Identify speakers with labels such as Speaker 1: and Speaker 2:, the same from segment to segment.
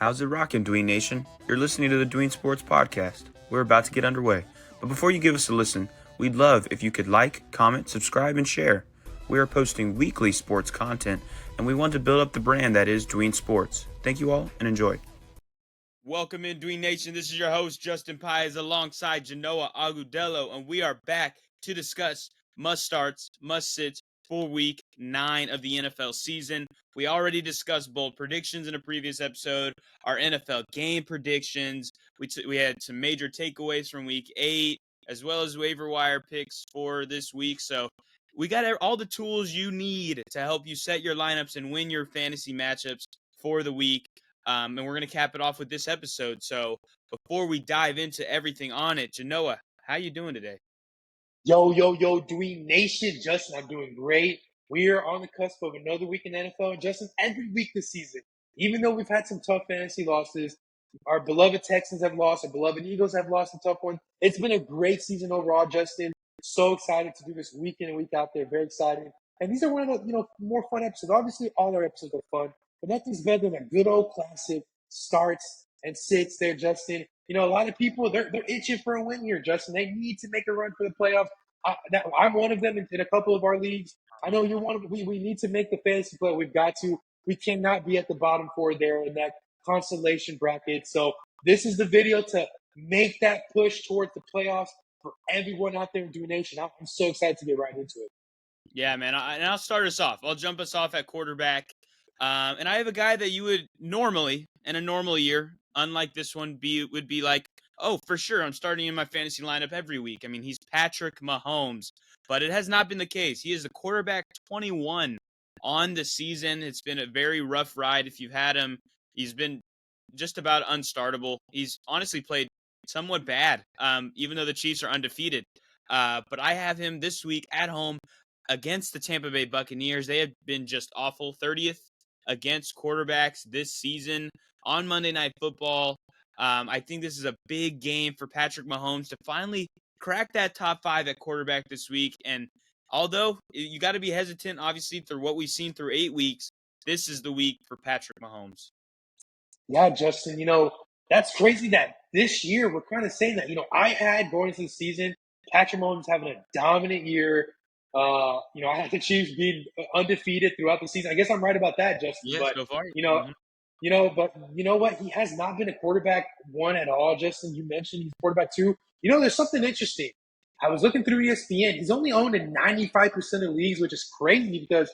Speaker 1: How's it rockin', Dween Nation? You're listening to the Dween Sports Podcast. We're about to get underway. But before you give us a listen, we'd love if you could like, comment, subscribe, and share. We are posting weekly sports content, and we want to build up the brand that is Dween Sports. Thank you all, and enjoy. Welcome in, Dween Nation. This is your host, Justin Paez, alongside Genoa Agudelo, and we are back to discuss must-starts, must-sits for Week 9 of the NFL season. We already discussed bold predictions in a previous episode, our NFL game predictions. We had some major takeaways from Week 8, as well as waiver wire picks for this week. So we got all the tools you need to help you set your lineups and win your fantasy matchups for the week. And we're going to cap it off with this episode. So before we dive into everything on it, Genoa, how you doing today?
Speaker 2: Yo, Dween Nation. Justin, I'm doing great. We are on the cusp of another week in the NFL. And Justin, every week this season, even though we've had some tough fantasy losses, our beloved Texans have lost, our beloved Eagles have lost a tough one. It's been a great season overall, Justin. So excited to do this week in and week out there. Very excited. And these are one of the more fun episodes. Obviously, all our episodes are fun, but nothing's better than a good old classic starts and sits there, Justin. A lot of people, they're itching for a win here, Justin. They need to make a run for the playoffs. I'm one of them in a couple of our leagues. I know you're one of them. We need to make the fantasy play. We've got to. We cannot be at the bottom four there in that consolation bracket. So this is the video to make that push towards the playoffs for everyone out there in Dween Nation. I'm so excited to get right into it.
Speaker 1: Yeah, man. And I'll start us off. I'll jump us off at quarterback. And I have a guy that you would normally, in a normal year, unlike this one, would be like, oh, for sure, I'm starting in my fantasy lineup every week. I mean, he's Patrick Mahomes, but it has not been the case. He is the quarterback 21 on the season. It's been a very rough ride. If you've had him, he's been just about unstartable. He's honestly played somewhat bad, even though the Chiefs are undefeated. But I have him this week at home against the Tampa Bay Buccaneers. They have been just awful. 30th against quarterbacks this season on Monday Night Football. I think this is a big game for Patrick Mahomes to finally crack that top 5 at quarterback this week. And although you got to be hesitant, obviously, through what we've seen through 8 weeks, this is the week for Patrick Mahomes.
Speaker 2: Yeah, Justin, that's crazy that this year we're kind of saying that. I had going into the season, Patrick Mahomes having a dominant year. I had the Chiefs being undefeated throughout the season. I guess I'm right about that, Justin.
Speaker 1: Yes,
Speaker 2: but
Speaker 1: go far.
Speaker 2: but you know what? He has not been a quarterback 1 at all, Justin. You mentioned he's quarterback 2. There's something interesting. I was looking through ESPN. He's only owned in 95% of leagues, which is crazy because,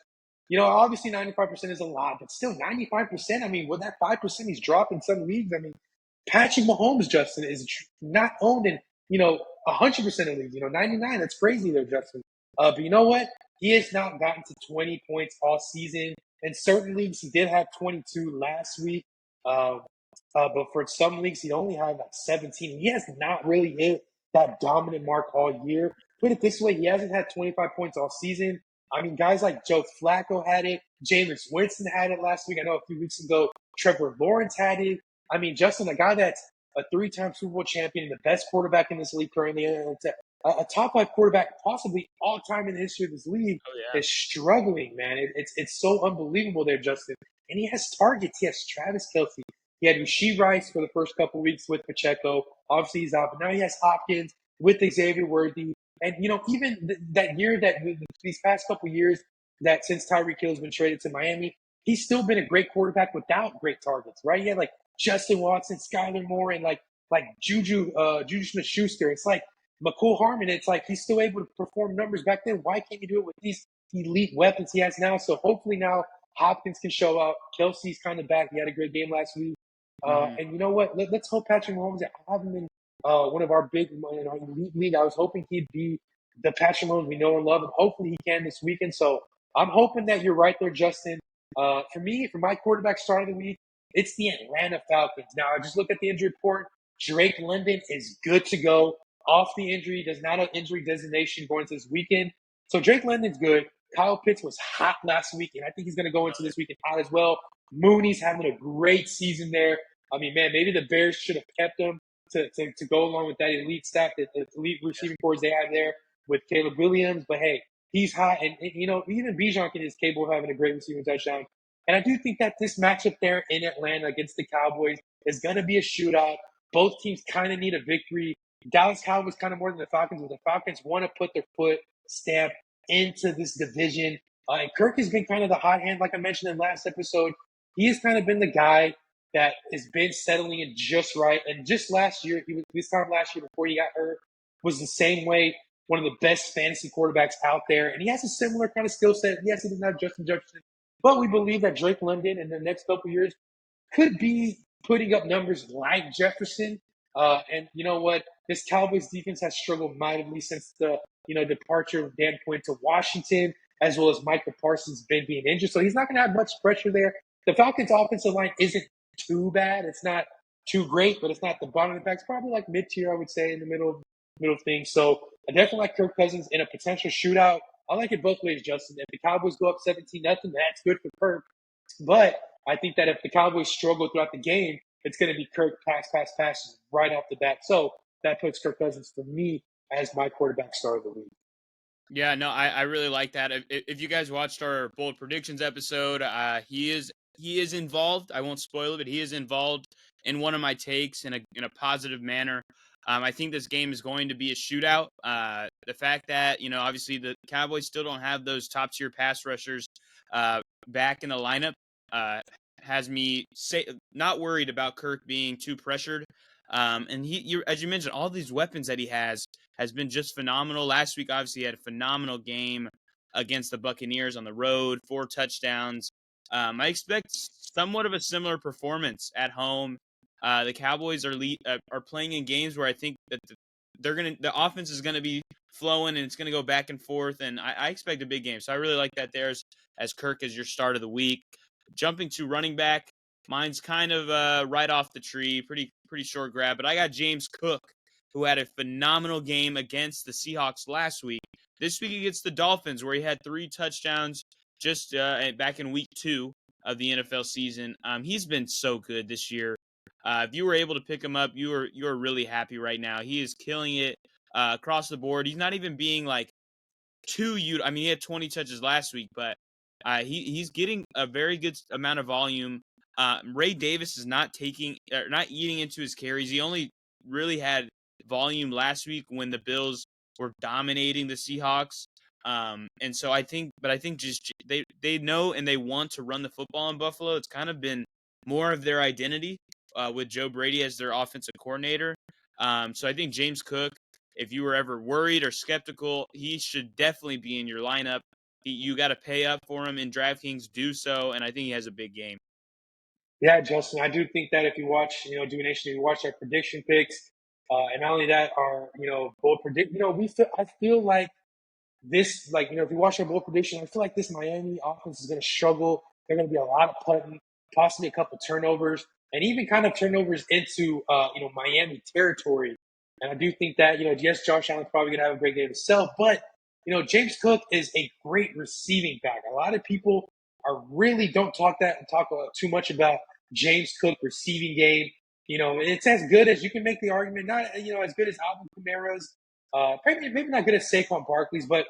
Speaker 2: obviously 95% is a lot, but still 95%. I mean, with that 5% he's dropped in some leagues, I mean, Patrick Mahomes, Justin, is not owned in, 100% of leagues. 99, that's crazy there, Justin. But you know what? He has not gotten to 20 points all season. In certain leagues, he did have 22 last week. But for some leagues, he only had like 17. He has not really hit that dominant mark all year. Put it this way, he hasn't had 25 points all season. I mean, guys like Joe Flacco had it. Jameis Winston had it last week. I know a few weeks ago, Trevor Lawrence had it. I mean, Justin, a guy that's a 3-time Super Bowl champion, the best quarterback in this league currently, a top 5 quarterback, possibly all time in the history of this league, is struggling, man. It's so unbelievable there, Justin. And he has targets. He has Travis Kelce. He had Rashee Rice for the first couple of weeks with Pacheco. Obviously, he's out, but now he has Hopkins with Xavier Worthy. And, even that year, these past couple of years, that since Tyreek Hill's been traded to Miami, he's still been a great quarterback without great targets, right? He had like Justin Watson, Skyler Moore, and like Juju Smith-Schuster. It's like McCole Harmon. It's like he's still able to perform numbers back then. Why can't you do it with these elite weapons he has now? So hopefully now Hopkins can show up. Kelsey's kind of back. He had a great game last week. And you know what? Let's hope Patrick Mahomes. I have him in one of our big elite league. I was hoping he'd be the Patrick Mahomes we know and love, and hopefully he can this weekend. So I'm hoping that you're right there, Justin. For me, for my quarterback start of the week, it's the Atlanta Falcons. Now, I just looked at the injury report. Drake London is good to go. Off the injury, does not have injury designation going into this weekend. So Drake London's good. Kyle Pitts was hot last week, and I think he's going to go into this weekend hot as well. Mooney's having a great season there. I mean, man, maybe the Bears should have kept him to go along with that elite staff, the elite receiving corps they have there with Caleb Williams. But, hey, he's hot. And even Bijan is capable of having a great receiving touchdown. And I do think that this matchup there in Atlanta against the Cowboys is going to be a shootout. Both teams kind of need a victory. Dallas Cowboys kind of more than the Falcons, but the Falcons want to put their foot stamp into this division. And Kirk has been kind of the hot hand, like I mentioned in last episode. He has kind of been the guy that has been settling in just right. And just last year, this time last year before he got hurt, was the same way. One of the best fantasy quarterbacks out there. And he has a similar kind of skill set. Yes, he doesn't have Justin Jefferson, but we believe that Drake London in the next couple of years could be putting up numbers like Jefferson. And you know what? This Cowboys defense has struggled mightily since the departure of Dan Quinn to Washington, as well as Micah Parsons been being injured. So he's not going to have much pressure there. The Falcons' offensive line isn't too bad. It's not too great, but it's not the bottom of the pack. It's probably like mid-tier, I would say, in the middle of things. So I definitely like Kirk Cousins in a potential shootout. I like it both ways, Justin. If the Cowboys go up 17-0, that's good for Kirk. But I think that if the Cowboys struggle throughout the game, it's going to be Kirk pass right off the bat. So that puts Kirk Cousins for me as my quarterback star of the week.
Speaker 3: Yeah, no, I really like that. If you guys watched our bold predictions episode, he is involved. I won't spoil it, but he is involved in one of my takes in a positive manner. I think this game is going to be a shootout. The fact that obviously the Cowboys still don't have those top tier pass rushers back in the lineup has me not worried about Kirk being too pressured. And as you mentioned, all these weapons that he has been just phenomenal. Last week, obviously, he had a phenomenal game against the Buccaneers on the road, 4 touchdowns. I expect somewhat of a similar performance at home. The Cowboys are playing in games where I think that the offense is gonna be flowing and it's gonna go back and forth, and I expect a big game. So I really like that there as Kirk as your start of the week. Jumping to running back, mine's kind of right off the tree, pretty short grab, but I got James Cook, who had a phenomenal game against the Seahawks last week. This week against the Dolphins, where he had 3 touchdowns just back in week 2 of the NFL season. He's been so good this year. If you were able to pick him up, you're really happy right now. He is killing it across the board. He's not even being like he had 20 touches last week, but he's getting a very good amount of volume. Ray Davis is not eating into his carries. He only really had volume last week when the Bills were dominating the Seahawks. And so I think just they know and they want to run the football in Buffalo. It's kind of been more of their identity with Joe Brady as their offensive coordinator. So I think James Cook, if you were ever worried or skeptical, he should definitely be in your lineup. You got to pay up for him in DraftKings, do so, and I think he has a big game.
Speaker 2: Yeah, Justin, I do think that if you watch, Dween Nation, if you watch our prediction picks, and not only that, our, bold predict, I feel like this, if you watch our bold prediction, I feel like this Miami offense is going to struggle. They're going to be a lot of putting, possibly a couple turnovers, and even kind of turnovers into, Miami territory. And I do think that, yes, Josh Allen's probably going to have a great game himself, but, James Cook is a great receiving back. A lot of people don't talk too much about James Cook receiving game. It's as good as you can make the argument, not, as good as Alvin Kamara's, maybe not good as Saquon Barkley's, but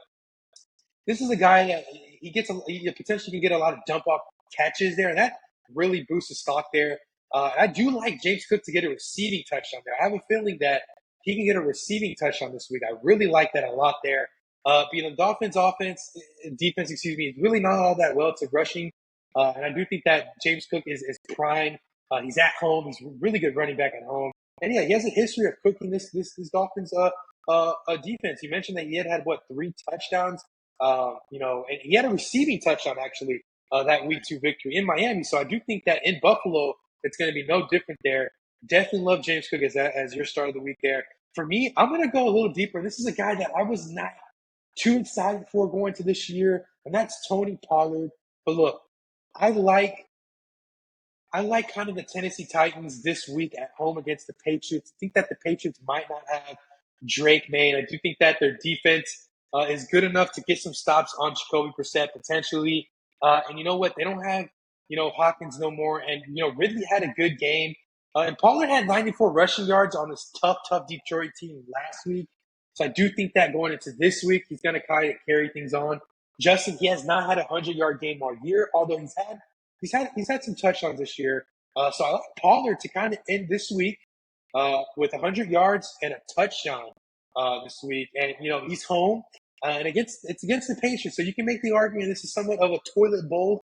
Speaker 2: this is a guy that he potentially can get a lot of dump off catches there, and that really boosts his stock there. I do like James Cook to get a receiving touchdown there. I have a feeling that he can get a receiving touchdown this week. I really like that a lot there. The Dolphins defense, is really not all that well to rushing. And I do think that James Cook is prime. He's at home. He's a really good running back at home. And yeah, he has a history of cooking this Dolphins defense. You mentioned that he had 3 touchdowns. And he had a receiving touchdown actually that week 2 victory in Miami. So I do think that in Buffalo, it's going to be no different there. Definitely love James Cook as your start of the week there. For me, I'm going to go a little deeper. This is a guy that I was not too excited for going to this year, and that's Tony Pollard. But look, I like kind of the Tennessee Titans this week at home against the Patriots. I think that the Patriots might not have Drake May. I do think that their defense is good enough to get some stops on Jacoby Brissett potentially. And you know what? They don't have, Hopkins no more. And, Ridley had a good game. And Pollard had 94 rushing yards on this tough Detroit team last week. So I do think that going into this week, he's going to kind of carry things on. Justin, he has not had a 100-yard game all year, although he's he's had some touchdowns this year. So I like Pollard to kind of end this week with 100 yards and a touchdown this week. And, he's home. And it's against the Patriots. So you can make the argument this is somewhat of a toilet bowl.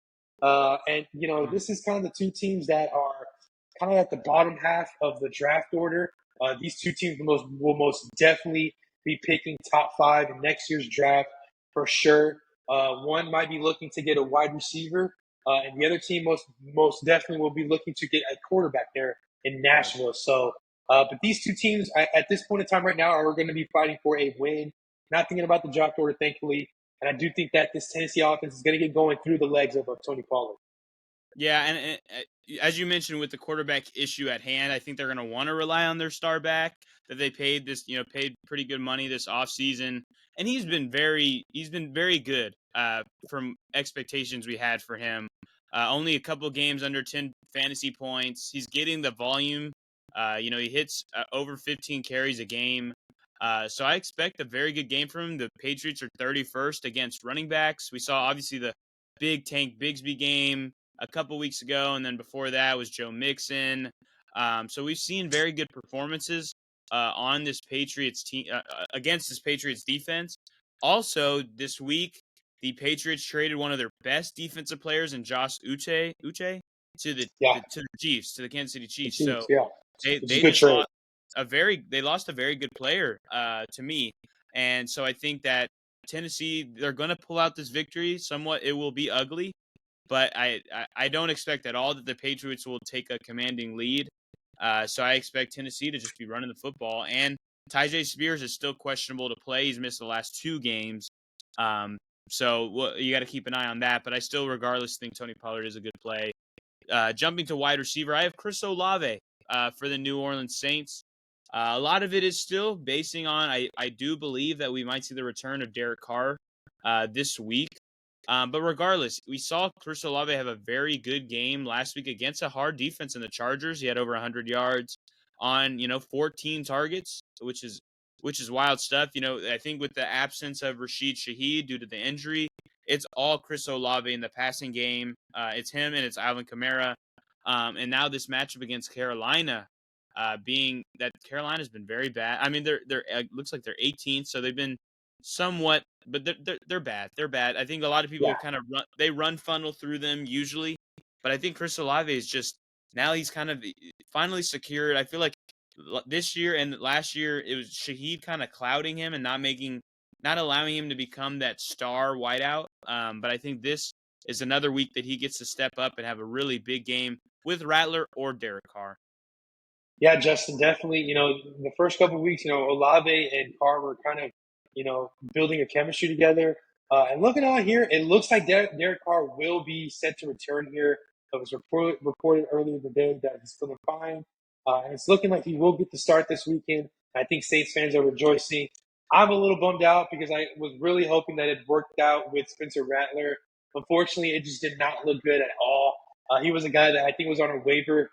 Speaker 2: This is kind of the two teams that are kind of at the bottom half of the draft order. These two teams will most definitely be picking top 5 in next year's draft for sure. One might be looking to get a wide receiver, and the other team most definitely will be looking to get a quarterback there in Nashville. So, but these two teams at this point in time right now are going to be fighting for a win. Not thinking about the draft order, thankfully. And I do think that this Tennessee offense is going to get going through the legs of Tony Pollard.
Speaker 3: Yeah, and as you mentioned with the quarterback issue at hand, I think they're going to want to rely on their star back that they paid pretty good money this offseason. And he's been very good from expectations we had for him. Only a couple games under 10 fantasy points. He's getting the volume. He hits over 15 carries a game. So I expect a very good game from him. The Patriots are 31st against running backs. We saw obviously the big Tank Bigsby game a couple weeks ago, and then before that was Joe Mixon. So we've seen very good performances on this Patriots team against this Patriots defense. Also, this week the Patriots traded one of their best defensive players in Josh Uche to the Chiefs, to the Kansas City Chiefs. So they just lost they lost a very good player to me, and so I think that Tennessee, they're going to pull out this victory. Somewhat, it will be ugly. But I don't expect at all that the Patriots will take a commanding lead. So I expect Tennessee to just be running the football. And Tyjae Spears is still questionable to play. He's missed the last 2 games. So you got to keep an eye on that. But I still, regardless, think Tony Pollard is a good play. Jumping to wide receiver, I have Chris Olave for the New Orleans Saints. A lot of it is still basing on, I do believe that we might see the return of Derek Carr this week. But regardless, we saw Chris Olave have a very good game last week against a hard defense in the Chargers. He had over 100 yards on 14 targets, which is wild stuff. I think with the absence of Rashid Shaheed due to the injury, it's all Chris Olave in the passing game. It's him and it's Alvin Kamara. And now this matchup against Carolina, being that Carolina's been very bad. I mean, they're looks like they're 18th, so they've been somewhat, but they're bad. They're bad. I think a lot of people kind of run funnel through them usually, but I think Chris Olave is just now he's kind of finally secured. I feel like this year and last year it was Shaheed kind of clouding him and not allowing him to become that star wideout. But I think this is another week that he gets to step up and have a really big game with Rattler or Derek Carr.
Speaker 2: Yeah, Justin, definitely. The first couple of weeks, Olave and Carr were kind of building a chemistry together. And looking on here, it looks like Derek Carr will be set to return here. It was reported earlier today that he's feeling fine. And it's looking like he will get the start this weekend. I think Saints fans are rejoicing. I'm a little bummed out because I was really hoping that it worked out with Spencer Rattler. Unfortunately, it just did not look good at all. He was a guy that I think was on a waiver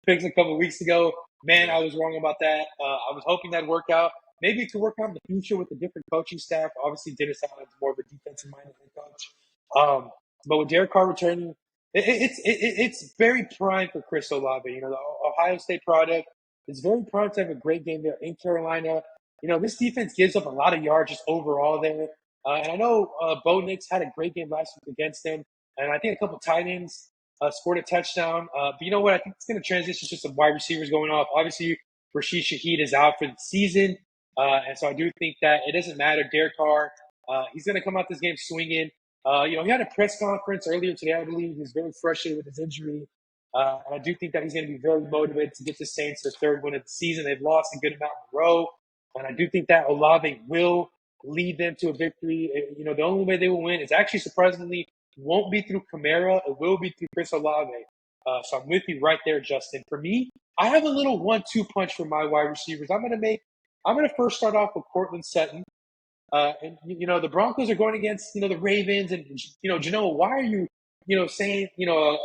Speaker 2: picks a couple of weeks ago. Man, I was wrong about that. I was hoping that'd work out. Maybe it could work out in the future with a different coaching staff. Obviously, Dennis Allen's more of a defensive-minded head coach. But with Derek Carr returning, it's very prime for Chris Olave. The Ohio State product is very prime to have a great game there in Carolina. This defense gives up a lot of yards just overall there. And I know Bo Nix had a great game last week against them. And I think a couple tight ends scored a touchdown. But you know what? I think it's going to transition to some wide receivers going off. Obviously, Rashid Shaheed is out for the season. And so I do think that it doesn't matter. Derek Carr, he's going to come out this game swinging. He had a press conference earlier today, I believe. He's very frustrated with his injury. And I do think that he's going to be very motivated to get the Saints their 3rd win of the season. They've lost a good amount in a row. And I do think that Olave will lead them to a victory. The only way they will win is actually surprisingly won't be through Kamara. It will be through Chris Olave. So I'm with you right there, Justin. For me, I have a little 1-2 punch for my wide receivers. I'm going to first start off with Courtland Sutton. And the Broncos are going against, the Ravens. And, Genoa, why are you, saying, a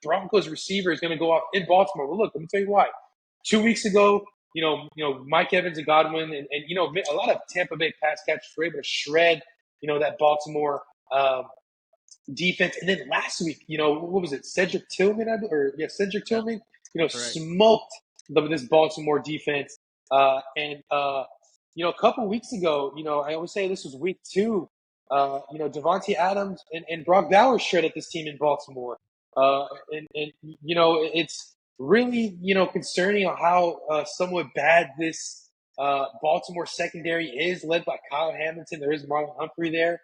Speaker 2: Broncos receiver is going to go off in Baltimore? Well, look, let me tell you why. 2 weeks ago, Mike Evans and Godwin and a lot of Tampa Bay pass catchers were able to shred, that Baltimore defense. And then last week, what was it? Cedric Tillman, Cedric
Speaker 3: Yeah,
Speaker 2: Tillman,
Speaker 3: right.
Speaker 2: smoked this Baltimore defense. A couple weeks ago, I always say this was week 2. Devontae Adams and Brock Bowers shredded this team in Baltimore. It's really, concerning on how somewhat bad this Baltimore secondary is, led by Kyle Hamilton. There is Marlon Humphrey there.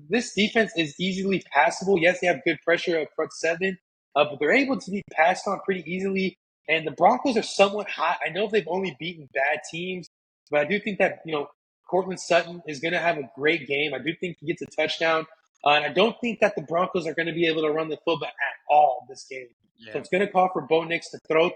Speaker 2: This defense is easily passable. Yes, they have good pressure up front 7, but they're able to be passed on pretty easily. And the Broncos are somewhat hot. I know they've only beaten bad teams, but I do think that, Courtland Sutton is going to have a great game. I do think he gets a touchdown. And I don't think that the Broncos are going to be able to run the football at all this game. So
Speaker 3: Yeah.
Speaker 2: it's going to call for Bo Nix to throw.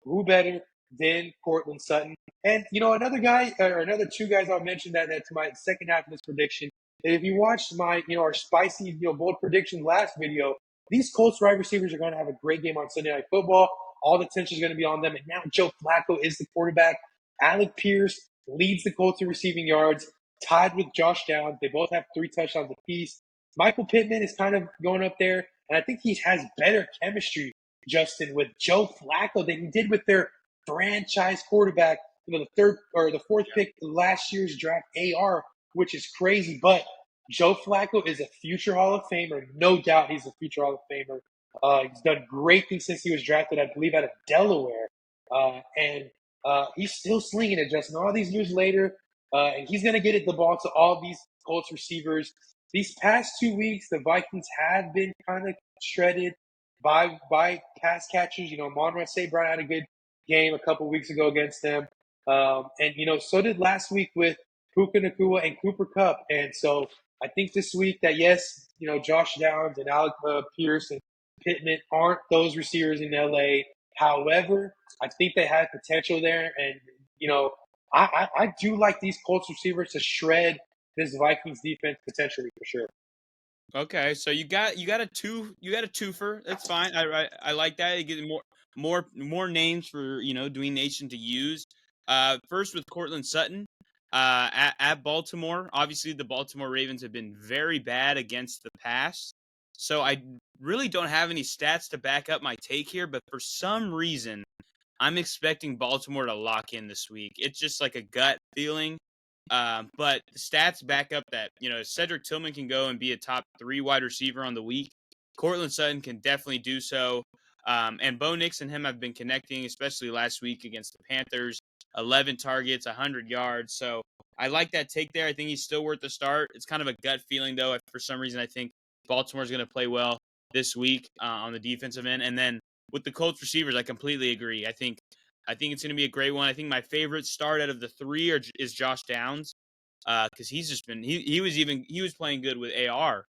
Speaker 2: Who better than Courtland Sutton? And, another guy, or another 2 guys I'll mention that to my second half of this prediction. If you watched my, our spicy, bold prediction last video, these Colts wide receivers are going to have a great game on Sunday Night Football. All the attention is going to be on them. And now Joe Flacco is the quarterback. Alec Pierce leads the Colts in receiving yards, tied with Josh Downs. They both have 3 touchdowns apiece. Michael Pittman is kind of going up there, and I think he has better chemistry, Justin, with Joe Flacco than he did with their franchise quarterback, the 3rd or the 4th pick last year's draft, AR, which is crazy. But Joe Flacco is a future Hall of Famer. No doubt he's a future Hall of Famer. He's done great things since he was drafted, I believe, out of Delaware. And he's still slinging it, Justin. All these years later, and he's going to get the ball to all these Colts receivers. These past 2 weeks, the Vikings have been kind of shredded by pass catchers. Monroe St. Brown had a good game a couple weeks ago against them. So did last week with Puka Nacua and Cooper Kupp. And so I think this week that, yes, Josh Downs and Alec Pierce and Pittman aren't those receivers in LA. However, I think they have potential there. And, I do like these Colts receivers to shred this Vikings defense potentially for sure.
Speaker 3: Okay, so you got a twofer. That's fine. I like that. You get more names for Dween Nation to use. First with Courtland Sutton, at Baltimore. Obviously, the Baltimore Ravens have been very bad against the pass, so I really don't have any stats to back up my take here. But for some reason, I'm expecting Baltimore to lock in this week. It's just like a gut feeling. But the stats back up that, Cedric Tillman can go and be a top 3 wide receiver on the week. Courtland Sutton can definitely do so. And Bo Nix and him have been connecting, especially last week against the Panthers. 11 targets, 100 yards. So I like that take there. I think he's still worth the start. It's kind of a gut feeling, though. For some reason, I think Baltimore's going to play well this week on the defensive end. And then with the Colts receivers, I completely agree. I think it's going to be a great one. I think my favorite start out of the 3 is Josh Downs, because he's just been he was playing good with AR.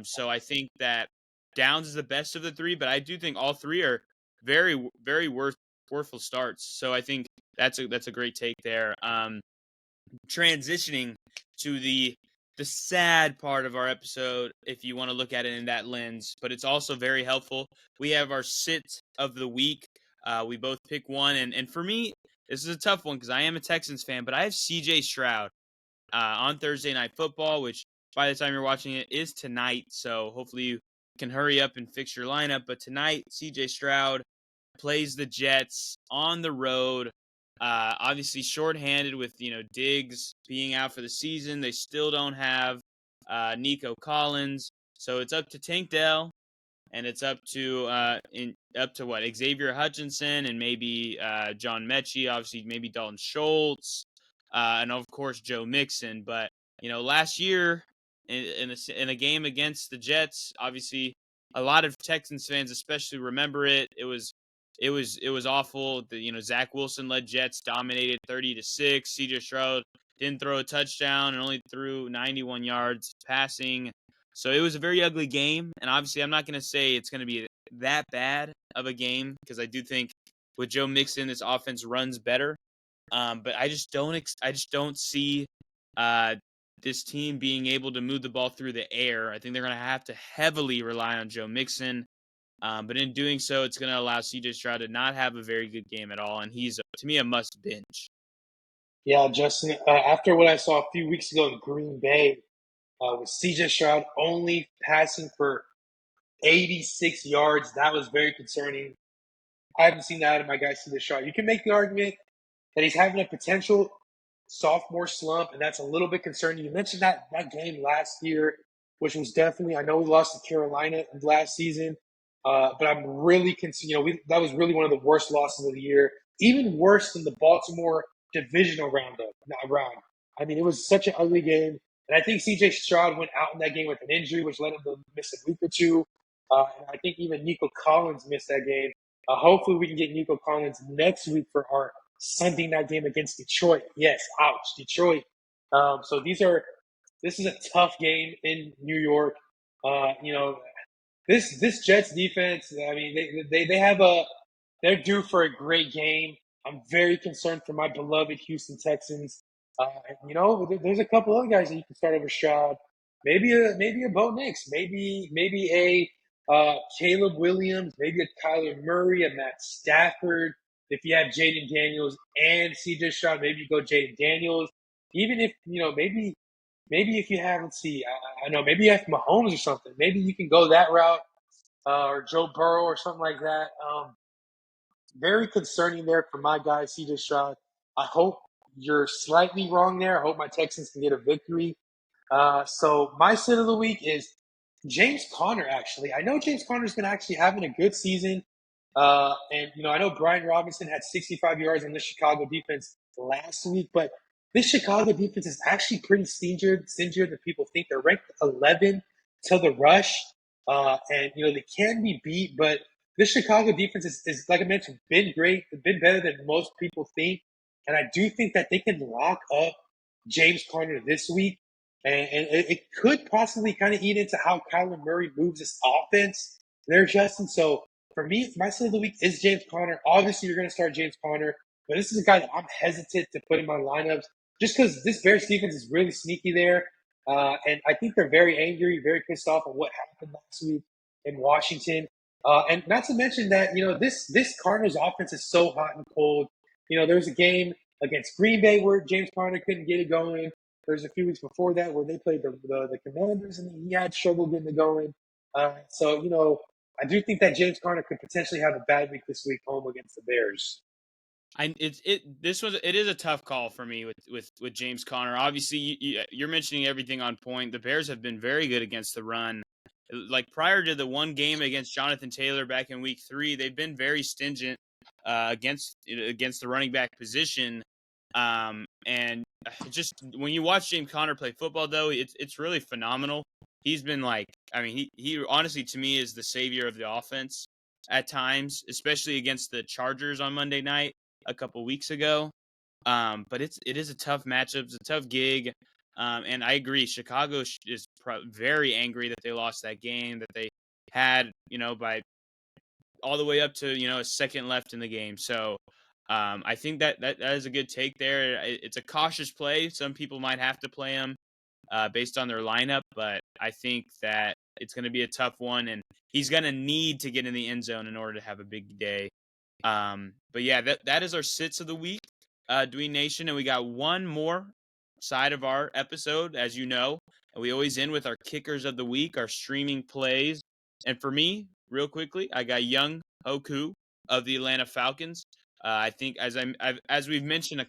Speaker 3: So I think that Downs is the best of the 3, but I do think all 3 are very very worthful starts. So I think that's a great take there. Transitioning to the sad part of our episode, if you want to look at it in that lens, but it's also very helpful. We have our sit of the week. We both pick one, and for me, this is a tough one because I am a Texans fan, but I have CJ Stroud on Thursday Night Football, which by the time you're watching it is tonight, so hopefully you can hurry up and fix your lineup. But tonight, CJ Stroud plays the Jets on the road. Obviously shorthanded with, Diggs being out for the season. They still don't have Nico Collins. So it's up to Tank Dell, and it's up to Xavier Hutchinson and maybe John Mechie, obviously maybe Dalton Schultz, and of course Joe Mixon. But last year in a game against the Jets, obviously a lot of Texans fans especially remember it. It was awful. Zach Wilson led Jets, dominated 30-6. CJ Stroud didn't throw a touchdown and only threw 91 yards passing. So it was a very ugly game, and obviously I'm not going to say it's going to be that bad of a game because I do think with Joe Mixon this offense runs better. But I just don't see this team being able to move the ball through the air. I think they're going to have to heavily rely on Joe Mixon. But in doing so, it's going to allow CJ Stroud to not have a very good game at all, and he's, to me, a must binge.
Speaker 2: Yeah, Justin, after what I saw a few weeks ago in Green Bay, with C.J. Stroud only passing for 86 yards. That was very concerning. I haven't seen that out of my guy C.J. Stroud. You can make the argument that he's having a potential sophomore slump, and that's a little bit concerning. You mentioned that game last year, which was definitely, I know we lost to Carolina last season, but I'm really concerned. That was really one of the worst losses of the year, even worse than the Baltimore divisional round. I mean, it was such an ugly game, and I think C.J. Stroud went out in that game with an injury, which led him to miss a week or two. And I think even Nico Collins missed that game. Hopefully, we can get Nico Collins next week for our Sunday night game against Detroit. Yes, ouch, Detroit. So this is a tough game in New York. This Jets defense. I mean, they're due for a great game. I'm very concerned for my beloved Houston Texans. There's a couple other guys that you can start over Stroud. Maybe a Bo Nix. Maybe a Caleb Williams. Maybe a Kyler Murray, a Matt Stafford. If you have Jaden Daniels and C.J. Stroud, maybe you go Jaden Daniels. Even if maybe if you have, let's see, I know maybe you have Mahomes or something. Maybe you can go that route, or Joe Burrow or something like that. Very concerning there for my guy C.J. Stroud. I hope you're slightly wrong there. I hope my Texans can get a victory. So my sit of the week is James Conner. Actually, I know James Conner's been actually having a good season. And I know Brian Robinson had 65 yards on the Chicago defense last week, but this Chicago defense is actually pretty stingier than people think. They're ranked 11 to the rush, and they can be beat. But this Chicago defense is, like I mentioned, been great. It's been better than most people think, and I do think that they can lock up James Conner this week, and it could possibly kind of eat into how Kyler Murray moves his offense there, Justin. So for me, my sit of the week is James Conner. Obviously, you're going to start James Conner, but this is a guy that I'm hesitant to put in my lineups just because this Bears defense is really sneaky there. And I think they're very angry, very pissed off on what happened last week in Washington. And not to mention that, this Cardinals offense is so hot and cold. There was a game against Green Bay where James Conner couldn't get it going. There's a few weeks before that where they played the Commanders and he had trouble getting it going. So, I do think that James Conner could potentially have a bad week this week home against the Bears.
Speaker 3: It is a tough call for me with James Conner. Obviously, you're mentioning everything on point. The Bears have been very good against the run. Like prior to the one game against Jonathan Taylor back in week 3, they've been very stingent against the running back position. And just when you watch James Conner play football, though, it's really phenomenal. He's been he honestly to me is the savior of the offense at times, especially against the Chargers on Monday night a couple weeks ago. But it is a tough matchup. It's a tough gig. And I agree. Chicago is very angry that they lost that game that they had, by all the way up to, a second left in the game. So I think that is a good take there. It's a cautious play. Some people might have to play him based on their lineup, but I think that it's going to be a tough one, and he's going to need to get in the end zone in order to have a big day. But yeah, that is our sits of the week, Dween Nation, and we got one more side of our episode, as you know, and we always end with our kickers of the week, our streaming plays. And for me, real quickly, I got Young Hoku of the Atlanta Falcons. I think as we've mentioned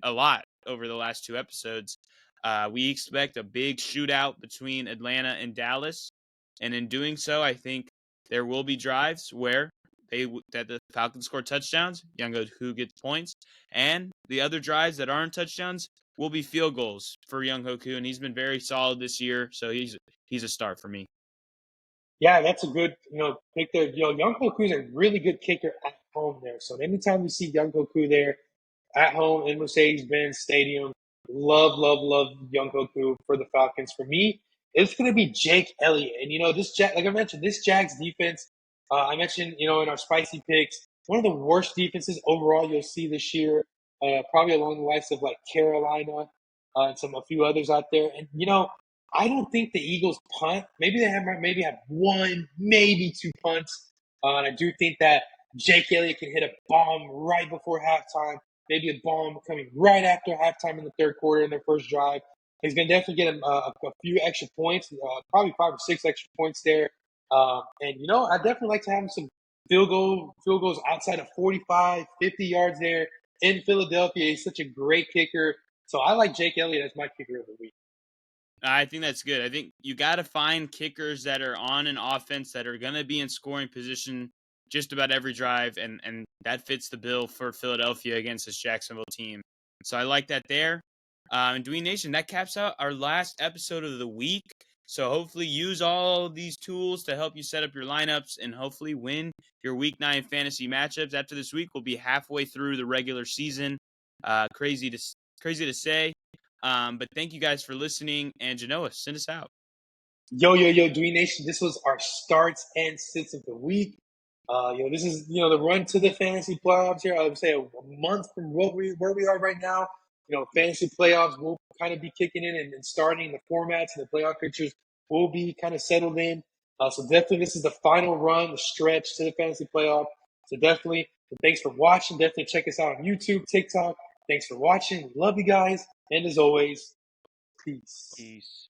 Speaker 3: a lot over the last 2 episodes, we expect a big shootout between Atlanta and Dallas, and in doing so, I think there will be drives where that the Falcons score touchdowns, Young Hoku gets points, and the other drives that aren't touchdowns will be field goals for Young Hoku, and he's been very solid this year, so he's a start for me.
Speaker 2: Yeah, that's a good pick there. Young Hoku is a really good kicker at home there. So anytime you see Young Hoku there at home in Mercedes-Benz Stadium, love Young Hoku for the Falcons. For me, it's going to be Jake Elliott. And like I mentioned, this Jags defense. I mentioned in our spicy picks, one of the worst defenses overall you'll see this year. Probably along the likes of like Carolina and a few others out there. And I don't think the Eagles punt. Maybe they have one, maybe 2 punts. And I do think that Jake Elliott can hit a bomb right before halftime, maybe a bomb coming right after halftime in the third quarter in their first drive. He's going to definitely get a few extra points, probably 5 or 6 extra points there. And, I definitely like to have some field goals outside of 45, 50 yards there in Philadelphia. He's such a great kicker. So I like Jake Elliott as my kicker of the week.
Speaker 3: I think that's good. I think you got to find kickers that are on an offense that are going to be in scoring position just about every drive, and that fits the bill for Philadelphia against this Jacksonville team. So I like that there. And Dween Nation, that caps out our last episode of the week. So hopefully use all these tools to help you set up your lineups and hopefully win your Week 9 fantasy matchups. After this week, we'll be halfway through the regular season. Crazy to say. But thank you guys for listening. And Genoa, send us out.
Speaker 2: Yo, Dween Nation. This was our starts and sits of the week. This is the run to the fantasy playoffs here. I would say a month from where we are right now. Fantasy playoffs will kind of be kicking in and starting. The formats and the playoff pictures will be kind of settled in. So definitely, this is the final run, the stretch to the fantasy playoff. So definitely, thanks for watching. Definitely check us out on YouTube, TikTok. Thanks for watching. We love you guys, and as always, peace.